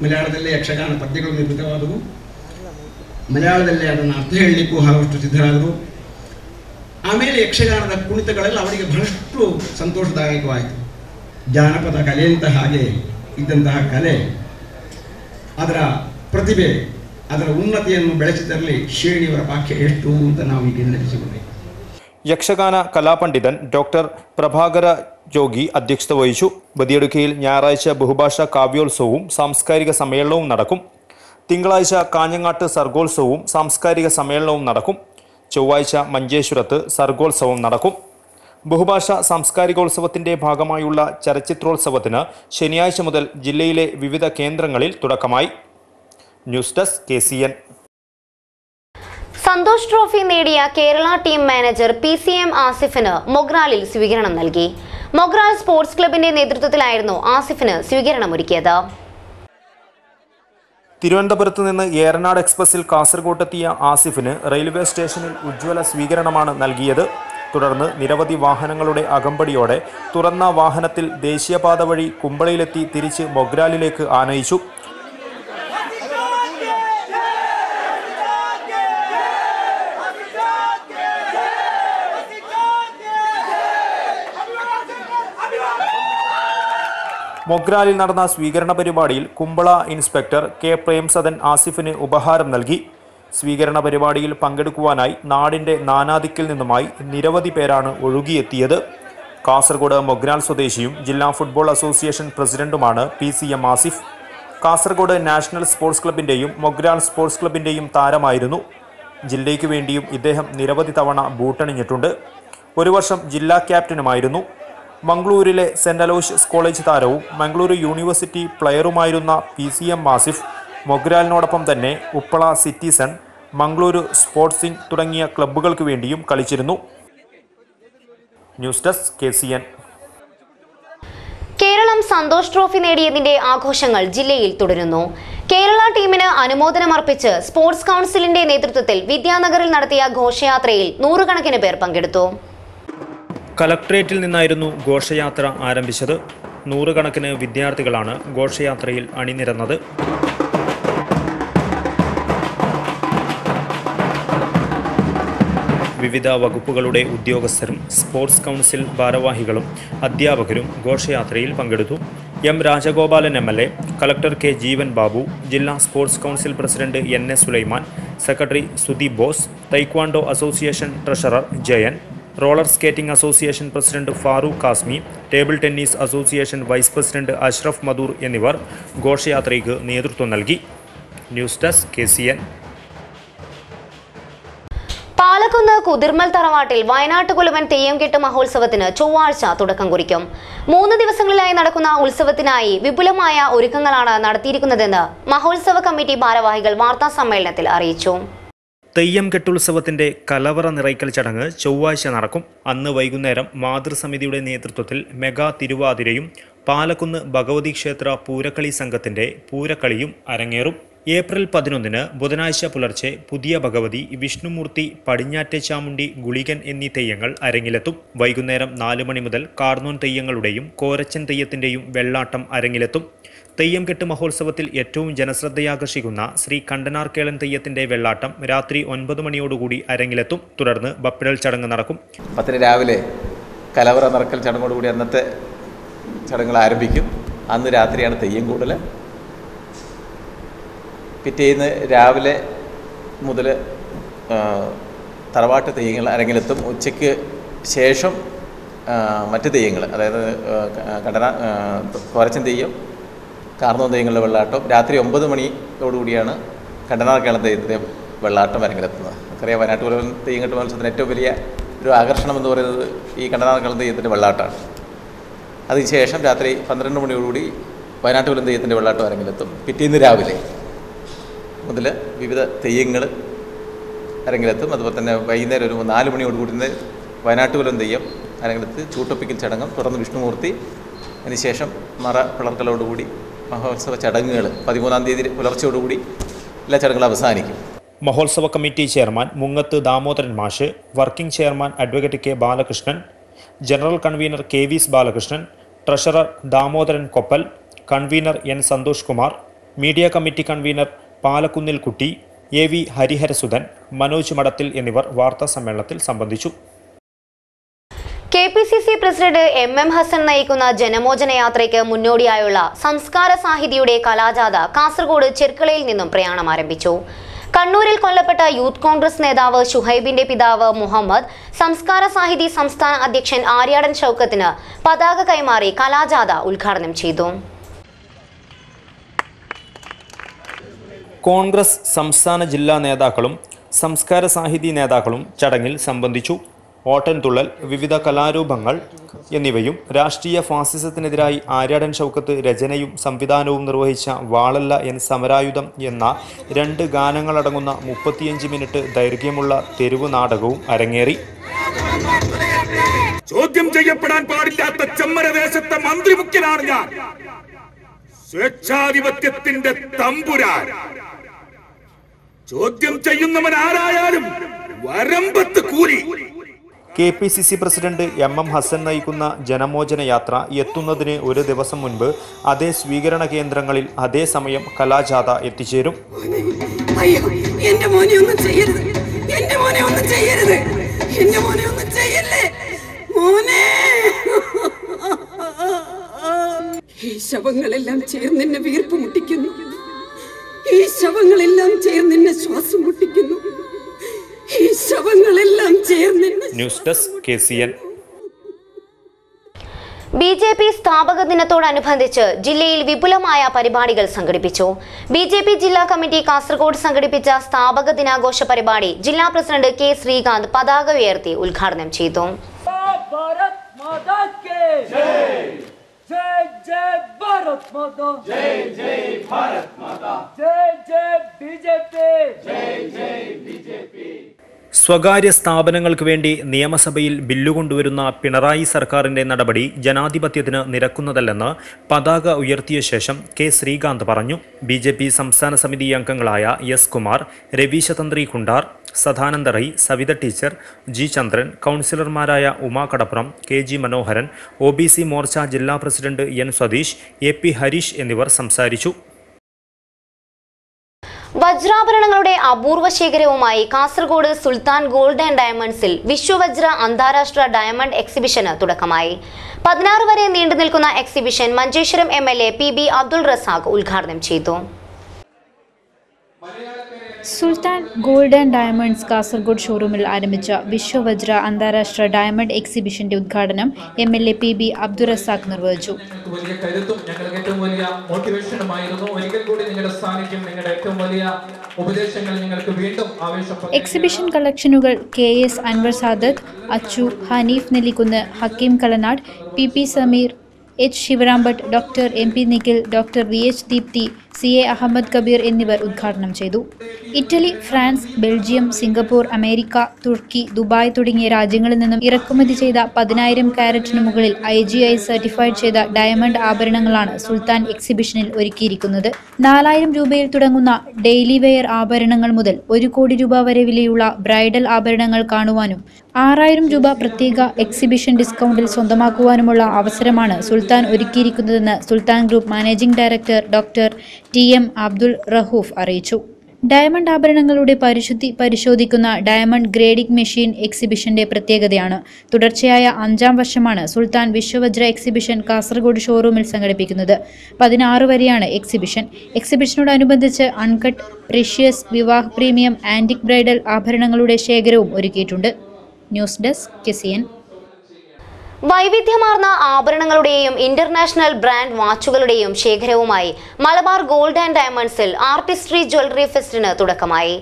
ಮಲಯಾಳದಲ್ಲೇ ಯಕ್ಷಗಾನ ಪದ್ಯಗಳು ನಿರ್ಮಿತವಾದವು, ಮಲಯಾಳದಲ್ಲೇ ಅದನ್ನು ಅರ್ಥ ಹೇಳಲಿಕ್ಕೂ ಹಲವಷ್ಟು ಸಿದ್ಧರಾದರು. ಆಮೇಲೆ ಯಕ್ಷಗಾನದ ಕುಣಿತಗಳೆಲ್ಲ ಅವರಿಗೆ ಬಹಳಷ್ಟು ಸಂತೋಷದಾಯಕವಾಯಿತು. ಜಾನಪದ ಕಲೆಯಂತ ಹಾಗೆ ಇದ್ದಂತಹ ಕಲೆ, ಅದರ ಪ್ರತಿಭೆ, ಅದರ ಉನ್ನತಿಯನ್ನು ಬೆಳೆಸಿದರಲ್ಲಿ ಶ್ರೇಣಿಯವರ ಪಾಠ್ಯ ಎಷ್ಟು ಅಂತ ನಾವು ಈಗ ನೆನಪಿಸಿಕೊಂಡೆ. യക്ഷഗാന കലാപണ്ഡിതൻ ഡോക്ടർ പ്രഭാകര ജോഗി അധ്യക്ഷത വഹിച്ചു. ബദിയടുക്കയിൽ ഞായറാഴ്ച ബഹുഭാഷാ കാവ്യോത്സവവും സാംസ്കാരിക സമ്മേളനവും നടക്കും. തിങ്കളാഴ്ച കാഞ്ഞങ്ങാട്ട് സർഗോത്സവവും സാംസ്കാരിക സമ്മേളനവും നടക്കും. ചൊവ്വാഴ്ച മഞ്ചേശ്വരത്ത് സർഗോത്സവം നടക്കും. ബഹുഭാഷാ സാംസ്കാരികോത്സവത്തിന്റെ ഭാഗമായുള്ള ചലച്ചിത്രോത്സവത്തിന് ശനിയാഴ്ച മുതൽ ജില്ലയിലെ വിവിധ കേന്ദ്രങ്ങളിൽ തുടക്കമായി. News desk KCN. Santosh trophy നേടിയ കേരള ടീം മാനേജർ PCM ആസിഫിന് മൊഗ്രാലിൽ സ്വീകരണം നൽകി. മൊഗ്രാൽ സ്പോർട്സ് ക്ലബിന്റെ നേതൃത്വത്തിലായിരുന്നു ആസിഫിന് സ്വീകരണമൊരുക്കിയത്. തിരുവനന്തപുരത്ത് നിന്ന് ഏറനാട് എക്സ്പ്രസിൽ കാസർഗോട്ടെത്തിയ ആസിഫിന് റെയിൽവേ സ്റ്റേഷനിൽ ഉജ്ജ്വല സ്വീകരണമാണ് നൽകിയത്. തുടർന്ന് നിരവധി വാഹനങ്ങളുടെ അകമ്പടിയോടെ തുറന്ന വാഹനത്തിൽ ദേശീയപാത വഴി കുമ്പളയിലെത്തി തിരിച്ച് മൊഗ്രാലിലേക്ക് ആനയിച്ചു. മൊഗ്രാലിൽ നടന്ന സ്വീകരണ പരിപാടിയിൽ കുമ്പള ഇൻസ്പെക്ടർ K പ്രേംസദൻ ആസിഫിന് ഉപഹാരം നൽകി. സ്വീകരണ പരിപാടിയിൽ പങ്കെടുക്കുവാനായി നാടിന്റെ നാനാദിക്കിൽ നിന്നുമായി നിരവധി പേരാണ് ഒഴുകിയെത്തിയത്. കാസർഗോഡ് മൊഗ്രാൽ സ്വദേശിയും ജില്ലാ ഫുട്ബോൾ അസോസിയേഷൻ പ്രസിഡന്റുമാണ് PCM Asif. Kasaragod national sports ക്ലബിന്റെയും മൊഗ്രാൽ സ്പോർട്സ് ക്ലബിന്റെയും താരമായിരുന്നു. ജില്ലയ്ക്ക് വേണ്ടിയും ഇദ്ദേഹം നിരവധി തവണ ബൂട്ടണിഞ്ഞിട്ടുണ്ട്. ഒരു വർഷം ജില്ലാ ക്യാപ്റ്റനുമായിരുന്നു. മംഗളൂരിലെ സെന്റ് അലോഷ്യസ് കോളേജ് താരവും മംഗളൂരു യൂണിവേഴ്സിറ്റി പ്ലെയറുമായിരുന്ന PCM ആസിഫ് മൊഗ്രാലിനോടൊപ്പം തന്നെ ഉപ്പള സിറ്റിസൺ, മംഗളൂരു സ്പോർട്സിംഗ് തുടങ്ങിയ ക്ലബ്ബുകൾക്ക് വേണ്ടിയും കളിച്ചിരുന്നു. News desk KCN. Keralam Santosh trophy നേടിയതിന്റെ ആഘോഷങ്ങൾ ജില്ലയിൽ തുടരുന്നു. കേരള ടീമിന് അനുമോദനമർപ്പിച്ച് സ്പോർട്സ് കൗൺസിലിന്റെ നേതൃത്വത്തിൽ വിദ്യാനഗറിൽ നടത്തിയ ഘോഷയാത്രയിൽ 100 കണക്കിന് പേർ പങ്കെടുത്തു. കലക്ട്രേറ്റിൽ നിന്നായിരുന്നു ഘോഷയാത്ര ആരംഭിച്ചത്. 100 കണക്കിന് വിദ്യാർത്ഥികളാണ് ഘോഷയാത്രയിൽ അണിനിരന്നത്. വിവിധ വകുപ്പുകളുടെ ഉദ്യോഗസ്ഥരും സ്പോർട്സ് കൗൺസിൽ ഭാരവാഹികളും അധ്യാപകരും ഘോഷയാത്രയിൽ പങ്കെടുത്തു. M Rajagopalan MLA, collector K Jeevan Babu, ജില്ലാ sports council president NS Sulaiman, secretary Sudeep Bose, taekwondo association treasurer Jayan, roller skating association president Farooq Kasmi, table tennis association vice president Ashraf Madur എന്നിവർ ഘോഷയാത്രയ്ക്ക് നേതൃത്വം നൽകി. News desk KCN. Palakkunnu Kuthirmal തറവാട്ടിൽ വയനാട്ടുകുലവൻ തെയ്യംകെട്ട് മഹോത്സവത്തിന് ചൊവ്വാഴ്ച തുടക്കം കുറിക്കും. 3 ദിവസങ്ങളിലായി നടക്കുന്ന ഉത്സവത്തിനായി വിപുലമായ ഒരുക്കങ്ങളാണ് നടത്തിയിരിക്കുന്നതെന്ന് മഹോത്സവ കമ്മിറ്റി ഭാരവാഹികൾ വാർത്താ സമ്മേളനത്തിൽ അറിയിച്ചു. തെയ്യം കെട്ടുത്സവത്തിന്റെ കലവറ നിറയ്ക്കൽ ചടങ്ങ് ചൊവ്വാഴ്ച നടക്കും. അന്ന് വൈകുന്നേരം മാതൃസമിതിയുടെ നേതൃത്വത്തിൽ മെഗാ തിരുവാതിരയും പാലക്കുന്ന് ഭഗവതി ക്ഷേത്ര പൂരക്കളി സംഘത്തിന്റെ പൂരക്കളിയും അരങ്ങേറും. ഏപ്രിൽ 11 ബുധനാഴ്ച പുലർച്ചെ പുതിയ ഭഗവതി, വിഷ്ണുമൂർത്തി, പടിഞ്ഞാറ്റെ ചാമുണ്ടി, ഗുളികൻ എന്നീ തെയ്യങ്ങൾ അരങ്ങിലെത്തും. വൈകുന്നേരം 4 മണി മുതൽ കാർന്നോൻ തെയ്യങ്ങളുടെയും കോരച്ചൻ തെയ്യത്തിന്റെയും വെള്ളാട്ടം അരങ്ങിലെത്തും. തെയ്യം കെട്ട് മഹോത്സവത്തിൽ ഏറ്റവും ജനശ്രദ്ധയാകർഷിക്കുന്ന ശ്രീ കണ്ടനാർക്കേളൻ തെയ്യത്തിന്റെ വെള്ളാട്ടം രാത്രി 9 മണിയോടുകൂടി അരങ്ങിലെത്തും. തുടർന്ന് ബപ്പിടൽ ചടങ്ങ് നടക്കും. 10 രാവിലെ കലവറ നിറക്കൽ ചടങ്ങോടുകൂടി അന്നത്തെ ചടങ്ങുകൾ ആരംഭിക്കും. അന്ന് രാത്രിയാണ് തെയ്യം കൂടൽ. പിറ്റേന്ന് രാവിലെ മുതൽ തറവാട്ട് തെയ്യങ്ങൾ അരങ്ങിലെത്തും. ഉച്ചയ്ക്ക് ശേഷം മറ്റ് തെയ്യങ്ങൾ, അതായത് കോരച്ചൻ തെയ്യം, കാർന്നോൻ തെയ്യങ്ങളുടെ വെള്ളാട്ടം രാത്രി 9 മണിയോടുകൂടിയാണ് കണ്ടനാർ കേരളം തെയ്യത്തിൻ്റെ വെള്ളാട്ടം അരങ്ങിലെത്തുന്നത്. നമുക്കറിയാം, വയനാട്ടുകുലവൻ തെയ്യങ്കെട്ട് മത്സരത്തിന് ഏറ്റവും വലിയ ഒരു ആകർഷണം എന്ന് പറയുന്നത് ഈ കണ്ടനാർ കേരളം തെയ്യത്തിൻ്റെ വെള്ളാട്ടമാണ്. അതിനുശേഷം രാത്രി 12 മണിയോടുകൂടി വയനാട്ടുകുലം തെയ്യത്തിൻ്റെ വെള്ളാട്ടം അരങ്ങിലെത്തും. പിറ്റേന്ന് രാവിലെ മുതൽ വിവിധ തെയ്യങ്ങൾ അരങ്ങിലെത്തും. അതുപോലെ തന്നെ വൈകുന്നേരം ഒരു 4 മണിയോടുകൂടി വയനാട്ടുകുലം തെയ്യം അരങ്ങിലെത്ത് ചൂട്ടൊപ്പിക്കൽ ചടങ്ങും, തുടർന്ന് വിഷ്ണുമൂർത്തി, അതിനുശേഷം മറ പിളർക്കലോടുകൂടി മഹോത്സവ ചടങ്ങുകൾ 13-ാം തീയതി പുലർച്ചയോടുകൂടി എല്ലാ ചടങ്ങുകളും അവസാനിക്കും. മഹോത്സവ കമ്മിറ്റി ചെയർമാൻ മുങ്ങത്ത് ദാമോദരൻ മാഷ്, working chairman advocate K Balakrishnan, general convener K V Balakrishnan, treasurer Damodaran Koppal, convener N Santhosh Kumar, media committee convener പാലക്കുന്നിൽ കുട്ടി, എ വി ഹരിഹരസുധൻ, മനോജ് മഠത്തിൽ എന്നിവർ വാർത്താ സമ്മേളനത്തിൽ സംബന്ധിച്ചു. KPCC പ്രസിഡന്റ് MM ഹസൻ നയിക്കുന്ന ജനമോചന യാത്രയ്ക്ക് മുന്നോടിയായുള്ള സംസ്കാര സാഹിതിയുടെ കലാജാഥ കാസർഗോഡ് ചെർക്കളയിൽ നിന്നും പ്രയാണം ആരംഭിച്ചു. കണ്ണൂരിൽ കൊല്ലപ്പെട്ട യൂത്ത് കോൺഗ്രസ് നേതാവ് ഷുഹൈബിന്റെ പിതാവ് മുഹമ്മദ് സംസ്കാര സാഹിതി സംസ്ഥാന അധ്യക്ഷൻ ആര്യാടൻ ഷൗക്കത്തിന് പതാക കൈമാറി കലാജാഥ ഉദ്ഘാടനം ചെയ്തു. കോൺഗ്രസ് സംസ്ഥാന ജില്ലാ നേതാക്കളും സംസ്കാര സാഹിതി നേതാക്കളും ചടങ്ങിൽ സംബന്ധിച്ചു. ഓട്ടൻതുള്ളൽ, വിവിധ കലാരൂപങ്ങൾ എന്നിവയും രാഷ്ട്രീയ ഫാസിസത്തിനെതിരായി ആര്യാടൻ ഷൗക്കത്ത് രചനയും സംവിധാനവും നിർവഹിച്ച വാളല്ല എൻ സമരായുധം എന്ന 2 ഗാനങ്ങളടങ്ങുന്ന 35 മിനിറ്റ് ദൈർഘ്യമുള്ള തെരുവ് നാടകവും അരങ്ങേറി. ചോദ്യം ചെയ്യപ്പെടാൻ പാടില്ലാത്ത ചെമ്മരദേശത്തെ മന്ത്രിമുഖ്യനാണ് ഞാൻ, സ്വേച്ഛാധിപത്യത്തിന്റെ തമ്പുരാൻ. ചോദ്യം ചെയ്യുന്നവൻ ആരായാലും വരമ്പത്ത് കൂലി. KPCC പ്രസിഡന്റ് MM ഹസൻ നയിക്കുന്ന ജനമോചന യാത്ര എത്തുന്നതിന് ഒരു ദിവസം മുൻപ് അതേ സ്വീകരണ കേന്ദ്രങ്ങളിൽ അതേ സമയം കലാജാഥ എത്തിച്ചേരും. ഈ ശവങ്ങളെല്ലാം ചേർന്ന് എന്നെ വീർപ്പ് മുട്ടിക്കുന്നു. ഈ ശവങ്ങളെല്ലാം ചേർന്ന് എന്നെ ശ്വാസം മുട്ടിക്കുന്നു. ഈ ശവങ്ങളെല്ലാം ചേർന്ന്. News desk KCN. BJP സ്ഥാപക ദിനത്തോടനുബന്ധിച്ച് ജില്ലയിൽ വിപുലമായ പരിപാടികൾ സംഘടിപ്പിച്ചു. BJP ജില്ലാ കമ്മിറ്റി കാസർഗോഡ് സംഘടിപ്പിച്ച സ്ഥാപക ദിനാഘോഷ പരിപാടി ജില്ലാ പ്രസിഡന്റ് K ശ്രീകാന്ത് പതാക ഉയർത്തി ഉദ്ഘാടനം ചെയ്തു. जय जय भारत माता, जय जय भारत माता, जय जय BJP, जय जय BJP. സ്വകാര്യ സ്ഥാപനങ്ങൾക്ക് വേണ്ടി നിയമസഭയിൽ ബില്ല് കൊണ്ടുവരുന്ന പിണറായി സർക്കാരിന്റെ നടപടി ജനാധിപത്യത്തിന് നിരക്കുന്നതല്ലെന്ന് പതാക ഉയർത്തിയ ശേഷം K ശ്രീകാന്ത് പറഞ്ഞു. BJP സംസ്ഥാന സമിതി അംഗങ്ങളായ S Kumar, Raveeshathantri Kundar, Sadananda Rai, Savitha teacher, G Chandran, കൗൺസിലർമാരായ ഉമാ കടപ്പുറം, KG മനോഹരൻ, OBC മോർച്ച ജില്ലാ president N Satheesh, AP Hareesh എന്നിവർ സംസാരിച്ചു. വജ്രാഭരണങ്ങളുടെ അപൂർവ ശേഖരവുമായി കാസർഗോഡ് സുൽത്താൻ ഗോൾഡ് ആൻഡ് ഡയമണ്ട്സിൽ വിശ്വവജ്ര അന്താരാഷ്ട്ര ഡയമണ്ട് എക്സിബിഷന് തുടക്കമായി. 16 വരെ നീണ്ടു നിൽക്കുന്ന exhibition Manjeshwaram MLA PB Abdul Razak ഉദ്ഘാടനം ചെയ്തു. സുൽത്താൻ ഗോൾഡ് ആൻഡ് ഡയമണ്ട്സ് കാസർഗോഡ് ഷോറൂമിൽ ആരംഭിച്ച വിശ്വവജ്ര അന്താരാഷ്ട്ര ഡയമണ്ട് എക്സിബിഷന്റെ ഉദ്ഘാടനം MLA PB അബ്ദുൾ റസാഖ് നിർവഹിച്ചു. വലിയ കരുത്തും ഞങ്ങൾക്ക് ഏറ്റവും വലിയ മോട്ടിവേഷനുമായിരുന്നു. ഒരിക്കൽ കൂടി നിങ്ങളുടെ സാന്നിധ്യം, നിങ്ങളുടെ ഏറ്റവും വലിയ ഉപദേശങ്ങൾ ഞങ്ങൾക്ക് വീണ്ടും ആവേശം. എക്സിബിഷൻ കളക്ഷനുകൾ KS Anwar Sadath, Achu, Haneef Nellikunnu, Hakeem Kalanad, PP Sameer, H Shivaram Bhat, doctor MP Nikhil, doctor VH Deepthi, CA Ahammed Kabeer എന്നിവർ ഉദ്ഘാടനം ചെയ്തു. Italy, France, Belgium, Singapore, America, Turkey, Dubai തുടങ്ങിയ രാജ്യങ്ങളിൽ നിന്നും ഇറക്കുമതി ചെയ്ത 10,000 കാരറ്റിന് മുകളിൽ IGI സർട്ടിഫൈഡ് ചെയ്ത ഡയമണ്ട് ആഭരണങ്ങളാണ് സുൽത്താൻ എക്സിബിഷനിൽ ഒരുക്കിയിരിക്കുന്നത്. 4,000 രൂപയിൽ തുടങ്ങുന്ന ഡെയിലി വെയർ ആഭരണങ്ങൾ മുതൽ 1 കോടി രൂപ വരെ വിലയുള്ള ബ്രൈഡൽ ആഭരണങ്ങൾ കാണുവാനും 6,000 രൂപ പ്രത്യേക എക്സിബിഷൻ ഡിസ്കൗണ്ടിൽ സ്വന്തമാക്കുവാനുമുള്ള അവസരമാണ് സുൽത്താൻ ഒരുക്കിയിരിക്കുന്നതെന്ന് Sultan group managing director doctor TM Abdul Rahoof അറിയിച്ചു. ഡയമണ്ട് ആഭരണങ്ങളുടെ പരിശുദ്ധി പരിശോധിക്കുന്ന ഡയമണ്ട് ഗ്രേഡിംഗ് മെഷീൻ എക്സിബിഷന്റെ പ്രത്യേകതയാണ്. തുടർച്ചയായ 5ാം വർഷമാണ് സുൽത്താൻ വിശ്വവജ്ര എക്സിബിഷൻ കാസർഗോഡ് ഷോറൂമിൽ സംഘടിപ്പിക്കുന്നത്. 16 വരെയാണ് എക്സിബിഷൻ. എക്സിബിഷനോടനുബന്ധിച്ച് അൺകട്ട്, പ്രഷ്യസ്, വിവാഹ പ്രീമിയം, ആന്റിക് ബ്രൈഡൽ ആഭരണങ്ങളുടെ ശേഖരവും ഒരുക്കിയിട്ടുണ്ട്. News desk KCN. വൈവിധ്യമാർന്ന ആഭരണങ്ങളുടെയും ഇന്റർനാഷണൽ ബ്രാൻഡ് വാച്ചുകളുടെയും ശേഖരവുമായി മലബാർ ഗോൾഡ് ആൻഡ് ഡയമണ്ട്സിൽ ആർട്ടിസ്ട്രി ജ്വല്ലറി ഫെസ്റ്റിന് തുടക്കമായി.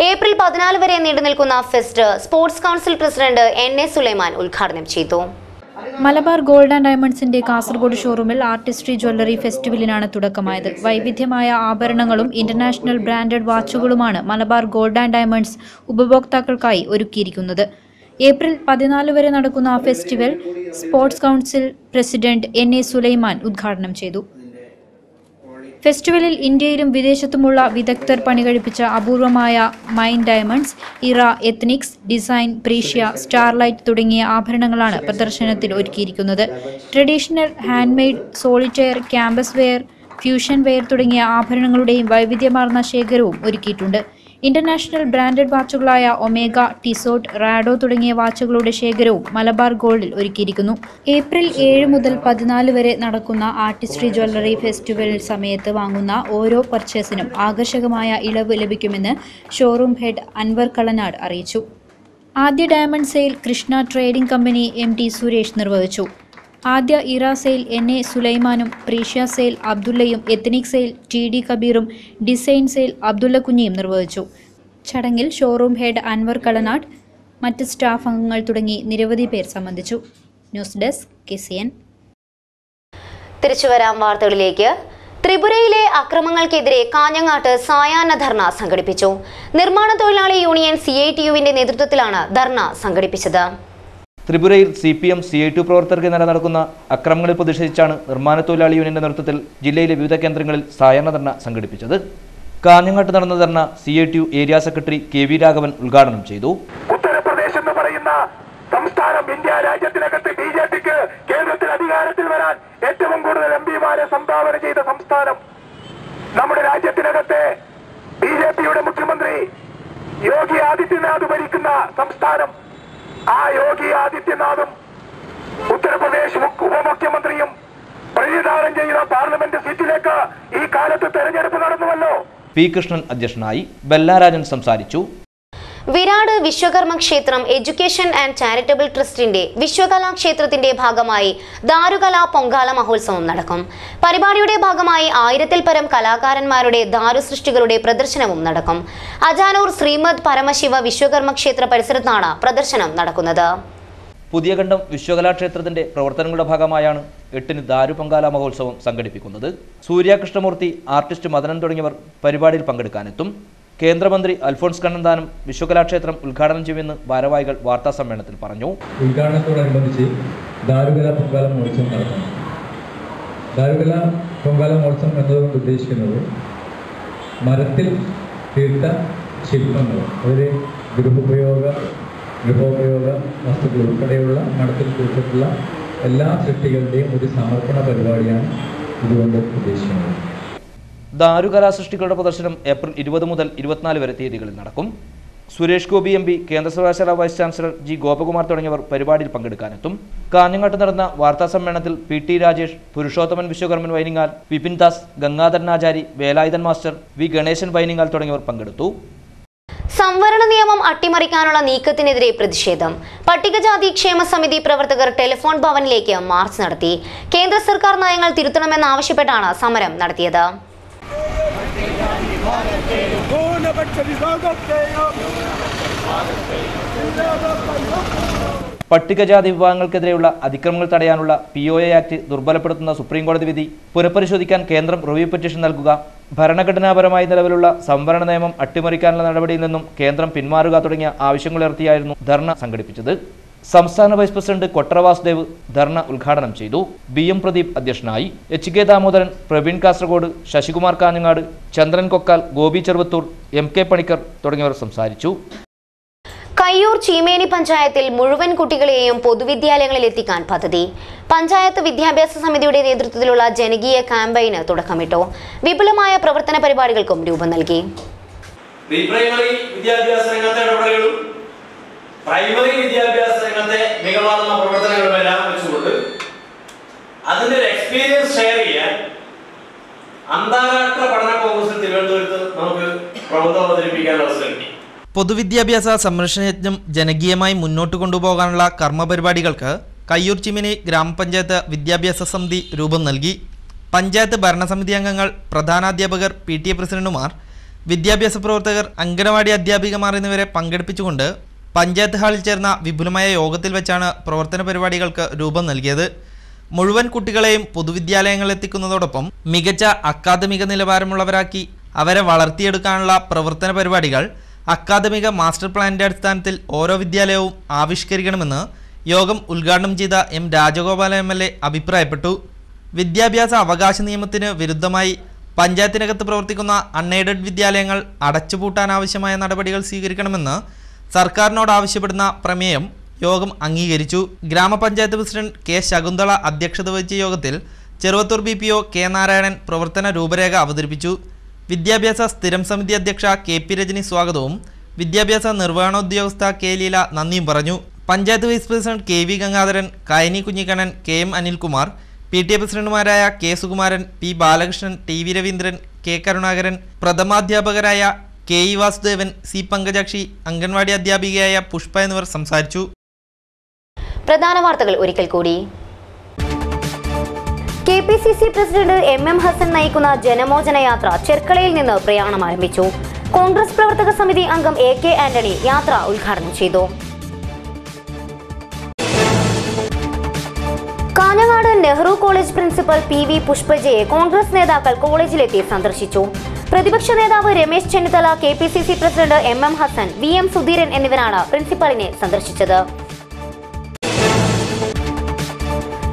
ഏപ്രിൽ 14 വരെ നീണ്ടുനിൽക്കുന്ന fest sports council president NA Sulaiman ഉദ്ഘാടനം ചെയ്തു. മലബാർ ഗോൾഡ് ആൻഡ് ഡയമണ്ട്സിന്റെ കാസർഗോഡ് ഷോറൂമിൽ ആർട്ടിസ്ട്രി ജ്വല്ലറി ഫെസ്റ്റിവലിനാണ് തുടക്കമായത്. വൈവിധ്യമായ ആഭരണങ്ങളും ഇന്റർനാഷണൽ ബ്രാൻഡഡ് വാച്ചുകളുമാണ് മലബാർ ഗോൾഡ് ആൻഡ് ഡയമണ്ട്സ് ഉപഭോക്താക്കൾക്കായി ഒരുക്കിയിരിക്കുന്നത്. ഏപ്രിൽ 14 വരെ നടക്കുന്ന festival sports council president NA Sulaiman ഉദ്ഘാടനം ചെയ്തു. ഫെസ്റ്റിവലിൽ ഇന്ത്യയിലും വിദേശത്തുമുള്ള വിദഗ്ധർ പണികഴിപ്പിച്ച അപൂർവമായ Mine diamonds, Era, Ethnix, design, Precia, Starlight തുടങ്ങിയ ആഭരണങ്ങളാണ് പ്രദർശനത്തിൽ ഒരുക്കിയിരിക്കുന്നത്. Traditional, handmade, solitaire, campus wear, fusion wear തുടങ്ങിയ ആഭരണങ്ങളുടെയും വൈവിധ്യമാർന്ന ശേഖരവും ഒരുക്കിയിട്ടുണ്ട്. ഇന്റർനാഷണൽ ബ്രാൻഡഡ് വാച്ചുകളായ ഒമേഗ, ടിസോട്ട്, റാഡോ തുടങ്ങിയ വാച്ചുകളുടെ ശേഖരവും മലബാർ ഗോൾഡിൽ ഒരുക്കിയിരിക്കുന്നു. ഏപ്രിൽ 7 മുതൽ 14 വരെ നടക്കുന്ന ആർട്ടിസ്ട്രി ജ്വല്ലറി ഫെസ്റ്റിവൽ സമയത്ത് വാങ്ങുന്ന ഓരോ പർച്ചേസിനും ആകർഷകമായ ഇളവ് ലഭിക്കുമെന്ന് ഷോറൂം ഹെഡ് അൻവർ കളനാട് അറിയിച്ചു. ആദ്യ diamond sale Krishna trading company MD Suresh നിർവഹിച്ചു. ആദ്യ ഇറ സെയിൽ NA സുലൈമാനും, പ്രീഷ്യ സെയിൽ അബ്ദുള്ളയും, എത്നിക് സെയിൽ TD കബീറും, ഡിസൈൻ സെയിൽ അബ്ദുള്ള കുഞ്ഞിയും നിർവഹിച്ചു. ചടങ്ങിൽ ഷോറൂം ഹെഡ് അൻവർ കളനാട്, മറ്റ് സ്റ്റാഫ് അംഗങ്ങൾ തുടങ്ങി നിരവധി പേർ സംബന്ധിച്ചു. News desk KCN. തിരിച്ചുവരാം വാർത്തകളിലേക്ക്. ത്രിപുരയിലെ അക്രമങ്ങൾക്കെതിരെ കാഞ്ഞങ്ങാട്ട് സായാഹ്ന ധർണ സംഘടിപ്പിച്ചു. നിർമ്മാണ തൊഴിലാളി യൂണിയൻ CITUവിന്റെ നേതൃത്വത്തിലാണ് ധർണ സംഘടിപ്പിച്ചത്. ത്രിപുരയിൽ CPM CITU പ്രവർത്തകർക്ക് നേരെ നടക്കുന്ന അക്രമങ്ങളിൽ പ്രതിഷേധിച്ചാണ് നിർമ്മാണ തൊഴിലാളി യൂണിയന്റെ നേതൃത്വത്തിൽ ജില്ലയിലെ വിവിധ കേന്ദ്രങ്ങളിൽ സായാഹ്ന ധർണ സംഘടിപ്പിച്ചത്. കാഞ്ഞങ്ങാട്ട് നടന്ന ധർണ CITU area secretary KV Raghavan ഉദ്ഘാടനം ചെയ്തു. ഉത്തർപ്രദേശ് എന്ന് പറയുന്ന സംസ്ഥാനം ഇന്ത്യ രാജ്യത്തിനകത്ത് BJPക്ക് കേന്ദ്രത്തിൽ അധികാരത്തിൽ വരാൻ ഏറ്റവും കൂടുതൽ MPമാരെ സംഭാവന ചെയ്ത സംസ്ഥാനം. നമ്മുടെ രാജ്യത്തിനകത്തെ BJPയുടെ മുഖ്യമന്ത്രി യോഗി ആദിത്യനാഥ് ഭരിക്കുന്ന സംസ്ഥാനം. ആ യോഗി ആദിത്യനാഥും ഉത്തർപ്രദേശ് ഉപമുഖ്യമന്ത്രിയും പ്രതിദാനം ചെയ്ത പാർലമെന്റ് സീറ്റിലേക്ക് ഈ കാലത്ത് തെരഞ്ഞെടുപ്പ് നടന്നുവല്ലോ. P. കൃഷ്ണൻ അധ്യക്ഷനായി. ബെല്ലാരാജൻ സംസാരിച്ചു. വിരാട് വിശ്വകർമ്മ ക്ഷേത്രം എഡ്യൂക്കേഷൻ ആൻഡ് ചാരിറ്റബിൾ ട്രസ്റ്റിന്റെ വിശ്വകലാ ക്ഷേത്രത്തിന്റെ ഭാഗമായി ദാരുകലാ പൊങ്കാല മഹോത്സവം നടക്കും. പരിപാടിയുടെ ഭാഗമായി 1000-ൽ പരം കലാകാരന്മാരുടെ ദാരുസൃഷ്ടികളുടെ പ്രദർശനവും നടക്കും. അജാനൂർ ശ്രീമദ് പരമശിവ വിശ്വകർമ്മ ക്ഷേത്ര പരിസരത്താണ് പ്രദർശനം നടക്കുന്നത്. പുതിയ കണ്ടം വിശ്വകലാക്ഷേത്രത്തിന്റെ പ്രവർത്തനങ്ങളുടെ ഭാഗമായാണ് 8-ന് ദാരു പൊങ്കാല മഹോത്സവം സംഘടിപ്പിക്കുന്നത്. സൂര്യ കൃഷ്ണമൂർത്തി, ആർട്ടിസ്റ്റ് മദനൻ തുടങ്ങിയവർ പരിപാടിയിൽ പങ്കെടുക്കാനെത്തും. കേന്ദ്രമന്ത്രി അൽഫോൺസ് കണ്ണന്താനം വിശ്വകലാക്ഷേത്രം ഉദ്ഘാടനം ചെയ്യുമെന്ന് ഭാരവാഹികൾ വാർത്താ സമ്മേളനത്തിൽ പറഞ്ഞു. ഉദ്ഘാടനത്തോടനുബന്ധിച്ച് ദാരുകല പൊങ്കാല മഹോത്സവം നടത്തുന്നു. ദാരുകല പൊങ്കാല മഹോത്സവം എന്നതുകൊണ്ട് ഉദ്ദേശിക്കുന്നത് മരത്തിൽ തീർത്ത ശില്പങ്ങൾ, അതിൽ ഗൃഹോപയോഗ വസ്തുക്കൾ ഉൾപ്പെടെയുള്ള മരത്തിൽ തീർത്തിട്ടുള്ള എല്ലാ സൃഷ്ടികളുടെയും ഒരു സമർപ്പണ പരിപാടിയാണ് ഇതുകൊണ്ട് ഉദ്ദേശിക്കുന്നത്. ദാരുകലാ സൃഷ്ടികളുടെ പ്രദർശനം ഏപ്രിൽ 20 മുതൽ 24 വരെ തീയതികളിൽ നടക്കും. സുരേഷ് ഗോപി MP, കേന്ദ്ര സർവകലാശാല വൈസ് ചാൻസലർ G. ഗോപകുമാർ തുടങ്ങിയവർ പരിപാടിയിൽ പങ്കെടുക്കാനെത്തും. കാഞ്ഞങ്ങാട്ട് നടന്ന വാർത്താ സമ്മേളനത്തിൽ PT രാജേഷ്, പുരുഷോത്തമൻ വിശ്വകർമ്മൻ വൈനിങ്ങാൽ, വിപിൻ ദാസ്, ഗംഗാധരൻ ആചാരി, വേലായുധൻ മാസ്റ്റർ, V. ഗണേശൻ വൈനിങ്ങാൽ തുടങ്ങിയവർ പങ്കെടുത്തു. സംവരണ നിയമം അട്ടിമറിക്കാനുള്ള നീക്കത്തിനെതിരെ പ്രതിഷേധം. പട്ടികജാതി ക്ഷേമ സമിതി പ്രവർത്തകർ ടെലിഫോൺ ഭവനിലേക്ക് മാർച്ച് നടത്തി. കേന്ദ്ര സർക്കാർ നയങ്ങൾ തിരുത്തണമെന്നാവശ്യപ്പെട്ടാണ് സമരം നടത്തിയത്. പട്ടികജാതി വിഭാഗങ്ങൾക്കെതിരെയുള്ള അതിക്രമങ്ങൾ തടയാനുള്ള POA ആക്ട് ദുർബലപ്പെടുത്തുന്ന സുപ്രീംകോടതി വിധി പുനഃപരിശോധിക്കാൻ കേന്ദ്രം റിവ്യൂ പെറ്റീഷൻ നൽകുക, ഭരണഘടനാപരമായി നിലവിലുള്ള സംവരണ നിയമം അട്ടിമറിക്കാനുള്ള നടപടിയിൽ നിന്നും കേന്ദ്രം പിന്മാറുക തുടങ്ങിയ ആവശ്യങ്ങളുയർത്തിയായിരുന്നു ധർണ സംഘടിപ്പിച്ചത്. സംസ്ഥാന വൈസ് പ്രസിഡന്റ് കൊട്ടറ വാസുദേവ് ധർണ ഉദ്ഘാടനം ചെയ്തു. BM പ്രദീപ് അധ്യക്ഷനായി. HK ദാമോദരൻ, പ്രവീൺ കാസർഗോഡ്, ശശികുമാർ കാഞ്ഞങ്ങാട്, ചന്ദ്രൻ കൊക്കാൽ, ഗോപി ചെറുവത്തൂർ, MK പണിക്കർ തുടങ്ങിയവർ സംസാരിച്ചു. കയ്യൂർ ചീമേനി പഞ്ചായത്തിൽ മുഴുവൻ കുട്ടികളെയും പൊതുവിദ്യാലയങ്ങളിൽ എത്തിക്കാൻ പദ്ധതി. പഞ്ചായത്ത് വിദ്യാഭ്യാസ സമിതിയുടെ നേതൃത്വത്തിലുള്ള ജനകീയ ക്യാമ്പയിന് തുടക്കമിട്ടു. വിപുലമായ പ്രവർത്തന പരിപാടികൾക്കും രൂപം നൽകി. പ്രൈമറി വിദ്യാഭ്യാസ രംഗത്തെ മികവാർന്ന പ്രവർത്തനങ്ങളുമെല്ലാം വെച്ചുകൊണ്ട് അതിന്റെ ഒരു എക്സ്പീരിയൻസ് ഷെയർ ചെയ്യാൻ അന്താരാഷ്ട്ര പഠന കോൺഗ്രസിൽ തിരുവനന്തപുരത്ത് നമുക്ക് പ്രബന്ധം അവതരിപ്പിക്കാൻ അവസരം കിട്ടി. പൊതുവിദ്യാഭ്യാസ സംരക്ഷണ യജ്ഞം ജനകീയമായി മുന്നോട്ട് കൊണ്ടുപോകാനുള്ള കർമ്മപരിപാടികൾക്ക് കയ്യൂർ ചിമിനി ഗ്രാമപഞ്ചായത്ത് വിദ്യാഭ്യാസ സമിതി രൂപം നൽകി. പഞ്ചായത്ത് ഭരണസമിതി അംഗങ്ങൾ, പ്രധാനാധ്യാപകർ, PTA പ്രസിഡന്റുമാർ, വിദ്യാഭ്യാസ പ്രവർത്തകർ, അംഗനവാടി അധ്യാപികമാർ എന്നിവരെ പങ്കെടുപ്പിച്ചുകൊണ്ട് പഞ്ചായത്ത് ഹാളിൽ ചേർന്ന വിപുലമായ യോഗത്തിൽ വെച്ചാണ് പ്രവർത്തന പരിപാടികൾക്ക് രൂപം നൽകിയത്. മുഴുവൻ കുട്ടികളെയും പൊതുവിദ്യാലയങ്ങളിലെത്തിക്കുന്നതോടൊപ്പം മികച്ച അക്കാദമിക നിലവാരമുള്ളവരാക്കി അവരെ വളർത്തിയെടുക്കാനുള്ള പ്രവർത്തന പരിപാടികൾ അക്കാദമിക മാസ്റ്റർ പ്ലാനിന്റെ അടിസ്ഥാനത്തിൽ ഓരോ വിദ്യാലയവും ആവിഷ്കരിക്കണമെന്ന് യോഗം ഉദ്ഘാടനം ചെയ്ത M. രാജഗോപാല MLA അഭിപ്രായപ്പെട്ടു. വിദ്യാഭ്യാസ അവകാശ നിയമത്തിന് വിരുദ്ധമായി പഞ്ചായത്തിനകത്ത് പ്രവർത്തിക്കുന്ന അൺഎയ്ഡഡ് വിദ്യാലയങ്ങൾ അടച്ചുപൂട്ടാനാവശ്യമായ നടപടികൾ സ്വീകരിക്കണമെന്ന് സർക്കാരിനോട് ആവശ്യപ്പെടുന്ന പ്രമേയം യോഗം അംഗീകരിച്ചു. ഗ്രാമപഞ്ചായത്ത് പ്രസിഡന്റ് K. ശകുന്തള അധ്യക്ഷത വഹിച്ച യോഗത്തിൽ ചെറുവത്തൂർ BPO K. നാരായണൻ പ്രവർത്തന രൂപരേഖ അവതരിപ്പിച്ചു. വിദ്യാഭ്യാസ സ്ഥിരം സമിതി അധ്യക്ഷ KP രജനി സ്വാഗതവും വിദ്യാഭ്യാസ നിർവഹണോദ്യോഗസ്ഥ K. ലീല നന്ദിയും പറഞ്ഞു. Panchayat vice president KV Gangadharan, Kayani Kunhikannan, KM Anilkumar, PTA പ്രസിഡന്റുമാരായ K. Sukumaran, P. Balakrishnan, TV Raveendran, K. Karunakaran, പ്രഥമാധ്യാപകരായ KE വാസുദേവൻ, C. പങ്കജാക്ഷി, അംഗൻവാടി അധ്യാപികയായ പുഷ്പ എന്നിവർ സംസാരിച്ചു. പ്രധാന വാർത്തകൾ ഒരിക്കൽ കൂടി. KPCC പ്രസിഡന്റ് MM ഹസൻ നയിക്കുന്ന ജനമോചന യാത്ര ചെർക്കളയിൽ നിന്ന് പ്രയാണം ആരംഭിച്ചു. കോൺഗ്രസ് പ്രവർത്തക സമിതി അംഗം AK ആന്റണി യാത്ര ഉദ്ഘാടനം ചെയ്തു. Kanhangad Nehru college principal PV പുഷ്പജയെ കോൺഗ്രസ് നേതാക്കൾ കോളേജിലെത്തി സന്ദർശിച്ചു. പ്രതിപക്ഷ നേതാവ് Ramesh Chennithala, KPCC president MM Hasan, VM Sudheeran എന്നിവരാണ് പ്രിൻസിപ്പലിനെ സന്ദർശിച്ചത്.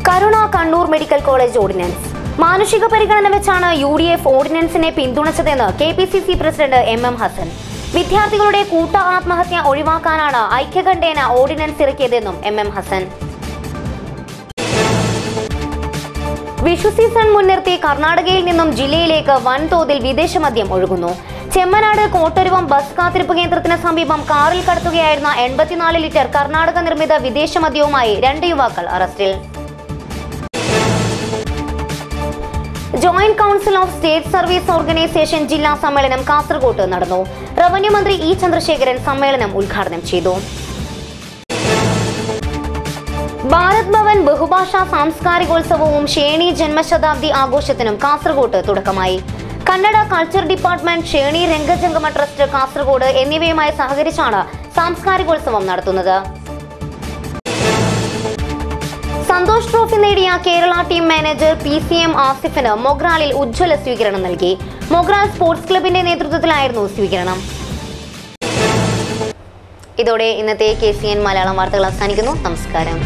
Karuna Kannur medical college ordinance മാനുഷിക പരിഗണന വെച്ചാണ് UDF ഓർഡിനൻസിനെ പിന്തുണച്ചതെന്ന് KPCC പ്രസിഡന്റ് MM ഹസൻ. വിദ്യാർത്ഥികളുടെ കൂട്ട ആത്മഹത്യ ഒഴിവാക്കാനാണ് ഐക്യകണ്ഠേന ഓർഡിനൻസ് ഇറക്കിയതെന്നും MM ഹസൻ. വിഷു സീസൺ മുൻനിർത്തി കർണാടകയിൽ നിന്നും ജില്ലയിലേക്ക് വൻതോതിൽ വിദേശ മദ്യം ഒഴുകുന്നു. ചെമ്മനാട് കോട്ടരുവം ബസ് കാത്തിരിപ്പ് കേന്ദ്രത്തിന് സമീപം കാറിൽ കടത്തുകയായിരുന്ന 84 ലിറ്റർ കർണാടക നിർമ്മിത വിദേശ മദ്യവുമായി 2 യുവാക്കൾ അറസ്റ്റിൽ. Joint council of state service organisation ജില്ലാ സമ്മേളനം കാസർഗോഡ് നടന്നു. റവന്യൂ മന്ത്രി E. ചന്ദ്രശേഖരൻ സമ്മേളനം ഉദ്ഘാടനം ചെയ്തു. ഭാരത് ഭവൻ ബഹുഭാഷാ സാംസ്കാരികോത്സവവും ഷേണി ജന്മശതാബ്ദി ആഘോഷത്തിനും കാസർഗോഡ് തുടക്കമായി. Kannada culture department, Sheni രംഗജംഗമ trust Kasaragod എന്നിവയുമായി സഹകരിച്ചാണ് സാംസ്കാരികോത്സവം നടത്തുന്നത്. സന്തോഷ് ട്രോഫി നേടിയ കേരള ടീം മാനേജർ PCM ആസിഫിന് മൊഗ്രാലിൽ ഉജ്ജ്വല സ്വീകരണം നൽകി. മൊഗ്രാൽ സ്പോർട്സ് ക്ലബിന്റെ നേതൃത്വത്തിലായിരുന്നു സ്വീകരണം. ഇതോടെ ഇന്നത്തെ KCN മലയാളം വാർത്തകൾ അവസാനിക്കുന്നു. നമസ്കാരം.